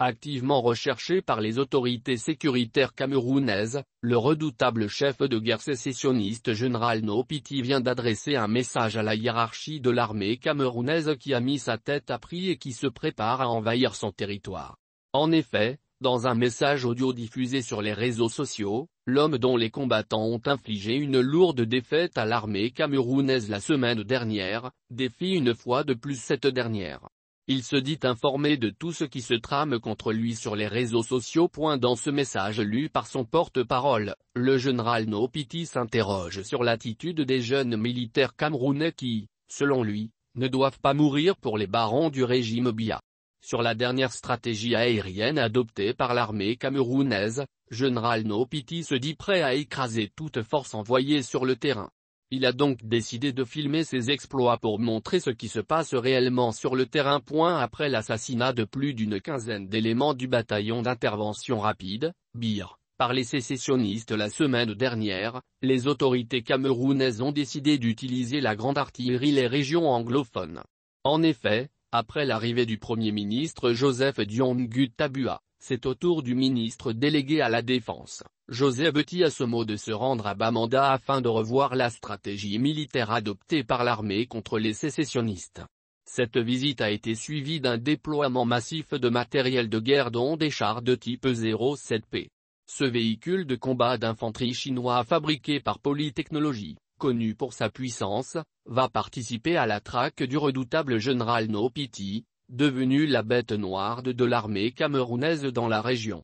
Activement recherché par les autorités sécuritaires camerounaises, le redoutable chef de guerre sécessionniste général No Pity vient d'adresser un message à la hiérarchie de l'armée camerounaise qui a mis sa tête à prix et qui se prépare à envahir son territoire. En effet, dans un message audio diffusé sur les réseaux sociaux, l'homme dont les combattants ont infligé une lourde défaite à l'armée camerounaise la semaine dernière, défie une fois de plus cette dernière. Il se dit informé de tout ce qui se trame contre lui sur les réseaux sociaux. Dans ce message lu par son porte-parole, le général No Pity s'interroge sur l'attitude des jeunes militaires camerounais qui, selon lui, ne doivent pas mourir pour les barons du régime Biya. Sur la dernière stratégie aérienne adoptée par l'armée camerounaise, général No Pity se dit prêt à écraser toute force envoyée sur le terrain. Il a donc décidé de filmer ses exploits pour montrer ce qui se passe réellement sur le terrain. Après l'assassinat de plus d'une quinzaine d'éléments du bataillon d'intervention rapide, BIR, par les sécessionnistes la semaine dernière, les autorités camerounaises ont décidé d'utiliser la grande artillerie les régions anglophones. En effet, après l'arrivée du Premier ministre Joseph Dion Tabua, c'est au tour du ministre délégué à la Défense, José Beti Assomo, de se rendre à Bamenda afin de revoir la stratégie militaire adoptée par l'armée contre les sécessionnistes. Cette visite a été suivie d'un déploiement massif de matériel de guerre dont des chars de type 07P. Ce véhicule de combat d'infanterie chinois fabriqué par Polytechnologie, connu pour sa puissance, va participer à la traque du redoutable général No Pity, devenu la bête noire de l'armée camerounaise dans la région.